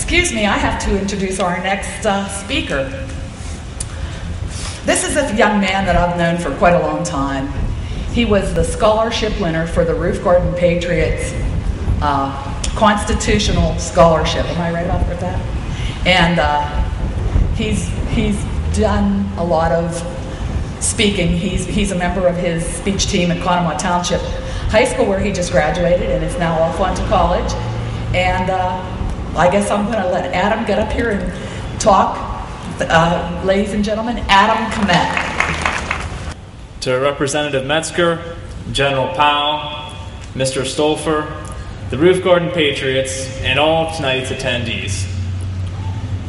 Excuse me, I have to introduce our next speaker. This is a young man that I've known for quite a long time. He was the scholarship winner for the Roof Garden Patriots Constitutional Scholarship. Am I right about that? And he's done a lot of speaking. He's a member of his speech team at Conemaugh Township High School, where he just graduated and is now off on to college. And I guess I'm going to let Adam get up here and talk. Ladies and gentlemen, Adam Komet. To Representative Metzger, General Powell, Mr. Stolfer, the Roof Garden Patriots, and all of tonight's attendees.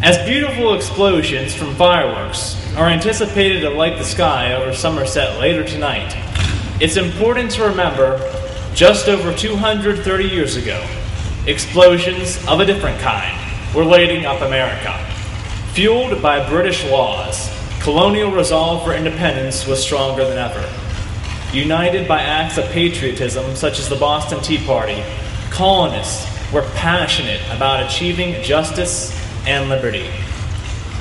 As beautiful explosions from fireworks are anticipated to light the sky over Somerset later tonight, it's important to remember just over 230 years ago, explosions of a different kind were lighting up America. Fueled by British laws, colonial resolve for independence was stronger than ever. United by acts of patriotism such as the Boston Tea Party, colonists were passionate about achieving justice and liberty.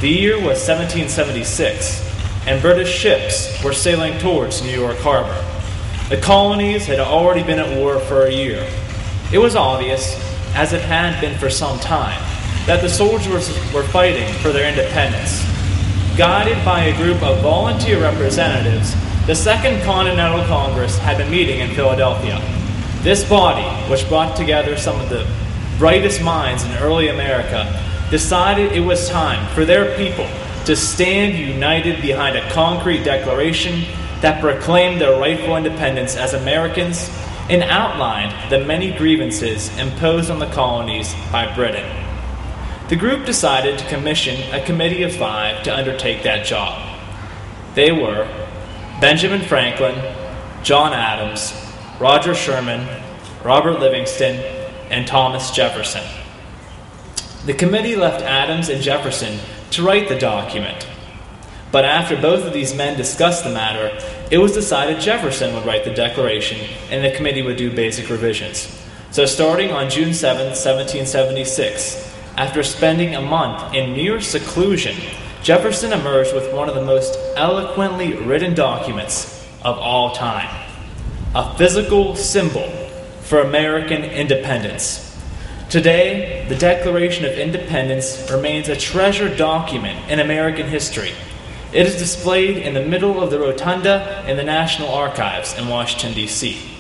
The year was 1776, and British ships were sailing towards New York Harbor. The colonies had already been at war for a year. It was obvious, as it had been for some time, that the soldiers were fighting for their independence. Guided by a group of volunteer representatives, the Second Continental Congress had been meeting in Philadelphia. This body, which brought together some of the brightest minds in early America, decided it was time for their people to stand united behind a concrete declaration that proclaimed their rightful independence as Americans and outlined the many grievances imposed on the colonies by Britain. The group decided to commission a committee of 5 to undertake that job. They were Benjamin Franklin, John Adams, Roger Sherman, Robert Livingston, and Thomas Jefferson. The committee left Adams and Jefferson to write the document. But after both of these men discussed the matter, it was decided Jefferson would write the declaration and the committee would do basic revisions. So starting on June 7, 1776, after spending a month in near seclusion, Jefferson emerged with one of the most eloquently written documents of all time, a physical symbol for American independence. Today, the Declaration of Independence remains a treasured document in American history. It is displayed in the middle of the rotunda in the National Archives in Washington, D.C.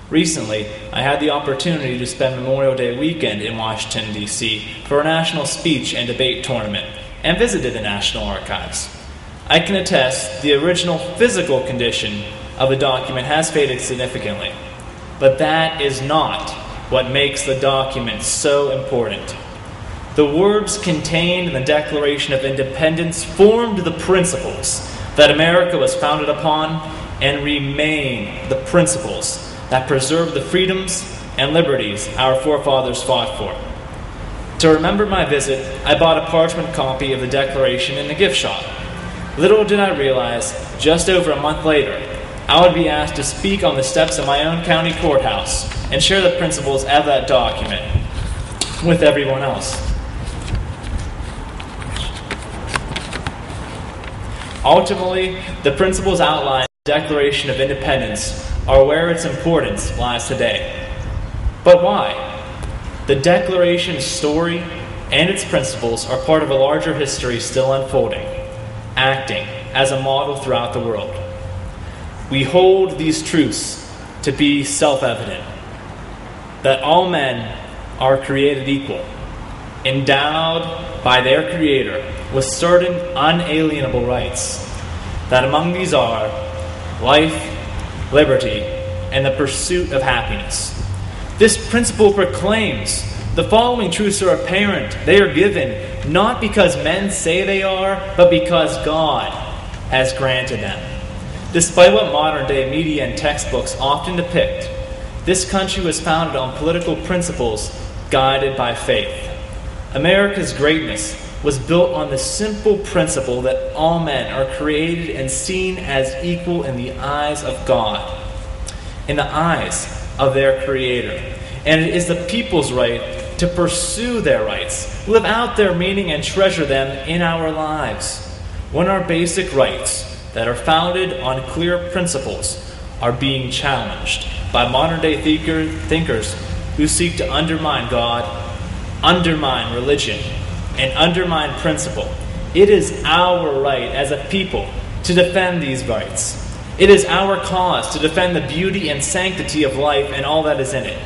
Recently, I had the opportunity to spend Memorial Day weekend in Washington, D.C. for a national speech and debate tournament and visited the National Archives. I can attest the original physical condition of the document has faded significantly, but that is not what makes the document so important. The words contained in the Declaration of Independence formed the principles that America was founded upon and remain the principles that preserve the freedoms and liberties our forefathers fought for. To remember my visit, I bought a parchment copy of the Declaration in the gift shop. Little did I realize, just over a month later, I would be asked to speak on the steps of my own county courthouse and share the principles of that document with everyone else. Ultimately, the principles outlined in the Declaration of Independence are where its importance lies today. But why? The Declaration's story and its principles are part of a larger history still unfolding, acting as a model throughout the world. We hold these truths to be self-evident, that all men are created equal, endowed by their Creator with certain unalienable rights, that among these are life, liberty, and the pursuit of happiness. This principle proclaims the following truths are apparent. They are given not because men say they are, but because God has granted them. Despite what modern-day media and textbooks often depict, this country was founded on political principles guided by faith. America's greatness was built on the simple principle that all men are created and seen as equal in the eyes of God, in the eyes of their Creator. And it is the people's right to pursue their rights, live out their meaning, and treasure them in our lives. When our basic rights that are founded on clear principles are being challenged by modern-day thinkers who seek to undermine God, undermine religion, and undermine principle, it is our right as a people to defend these rights. It is our cause to defend the beauty and sanctity of life and all that is in it.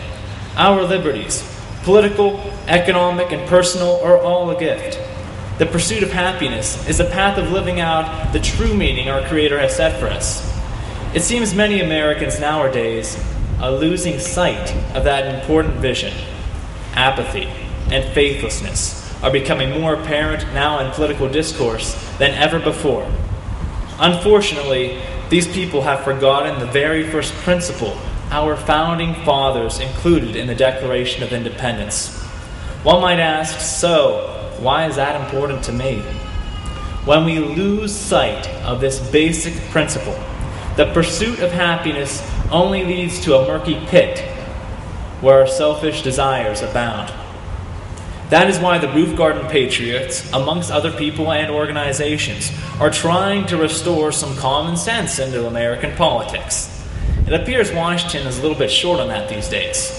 Our liberties, political, economic, and personal, are all a gift. The pursuit of happiness is the path of living out the true meaning our Creator has set for us. It seems many Americans nowadays are losing sight of that important vision. Apathy and faithlessness are becoming more apparent now in political discourse than ever before. Unfortunately, these people have forgotten the very first principle our founding fathers included in the Declaration of Independence. One might ask, so, why is that important to me? When we lose sight of this basic principle, the pursuit of happiness only leads to a murky pit where selfish desires abound. That is why the Roof Garden Patriots, amongst other people and organizations, are trying to restore some common sense into American politics. It appears Washington is a little bit short on that these days.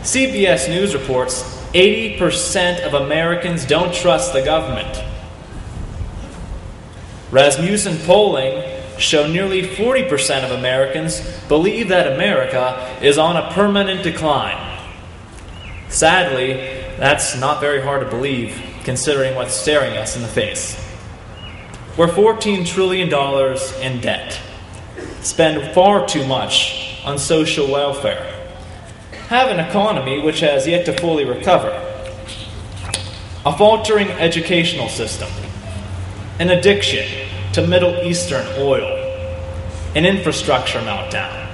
CBS News reports 80% of Americans don't trust the government. Rasmussen polling show nearly 40% of Americans believe that America is on a permanent decline. Sadly, that's not very hard to believe, considering what's staring us in the face. We're $14 trillion in debt, spend far too much on social welfare, have an economy which has yet to fully recover, a faltering educational system, an addiction to Middle Eastern oil, an infrastructure meltdown,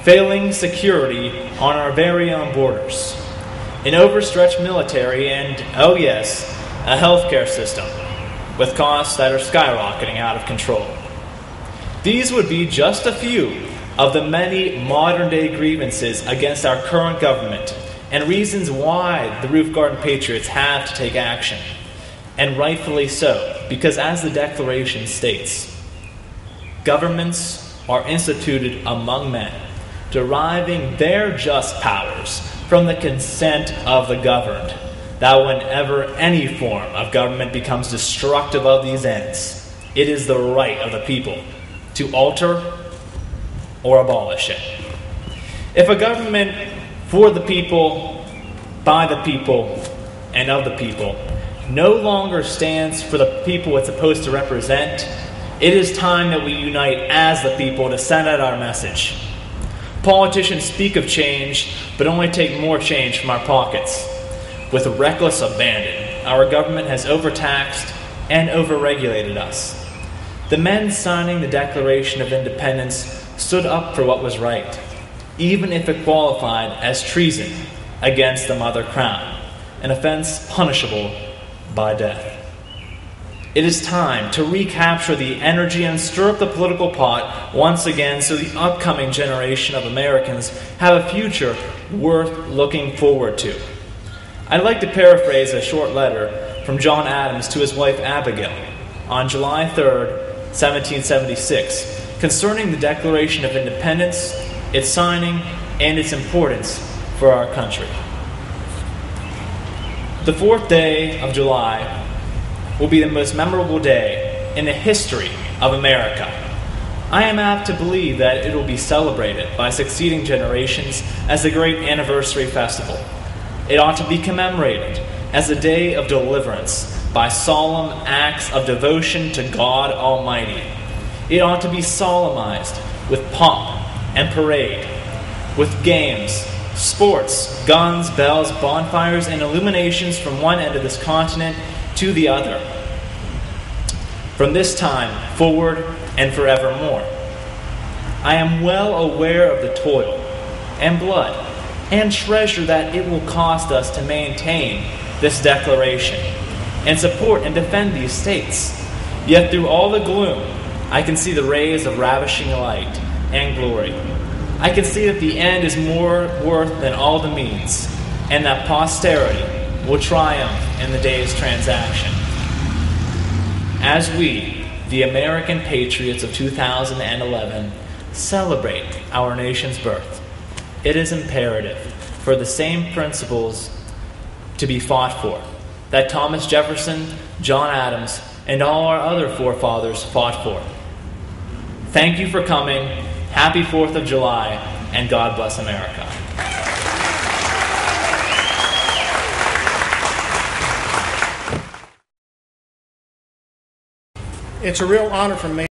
failing security on our very own borders, an overstretched military, and, oh yes, a healthcare system with costs that are skyrocketing out of control. These would be just a few of the many modern-day grievances against our current government and reasons why the Roof Garden Patriots have to take action. And rightfully so, because as the Declaration states, governments are instituted among men, deriving their just powers from the consent of the governed, that whenever any form of government becomes destructive of these ends, it is the right of the people to alter or abolish it. If a government for the people, by the people, and of the people no longer stands for the people it's supposed to represent, it is time that we unite as the people to send out our message. Politicians speak of change, but only take more change from our pockets. With reckless abandon, our government has overtaxed and overregulated us. The men signing the Declaration of Independence stood up for what was right, even if it qualified as treason against the mother crown, an offense punishable by death. It is time to recapture the energy and stir up the political pot once again so the upcoming generation of Americans have a future worth looking forward to. I'd like to paraphrase a short letter from John Adams to his wife Abigail on July 3rd, 1776, concerning the Declaration of Independence, its signing, and its importance for our country. The 4th day of July will be the most memorable day in the history of America. I am apt to believe that it will be celebrated by succeeding generations as a great anniversary festival. It ought to be commemorated as a day of deliverance by solemn acts of devotion to God Almighty. It ought to be solemnized with pomp and parade, with games, sports, guns, bells, bonfires, and illuminations from one end of this continent to the other. From this time forward and forevermore. I am well aware of the toil and blood and treasure that it will cost us to maintain this declaration and support and defend these states. Yet through all the gloom, I can see the rays of ravishing light and glory. I can see that the end is more worth than all the means. and that posterity will triumph in the day's transaction. As we, the American patriots of 2011, celebrate our nation's birth, it is imperative for the same principles to be fought for that Thomas Jefferson, John Adams, and all our other forefathers fought for. Thank you for coming. Happy 4th of July, and God bless America. It's a real honor for me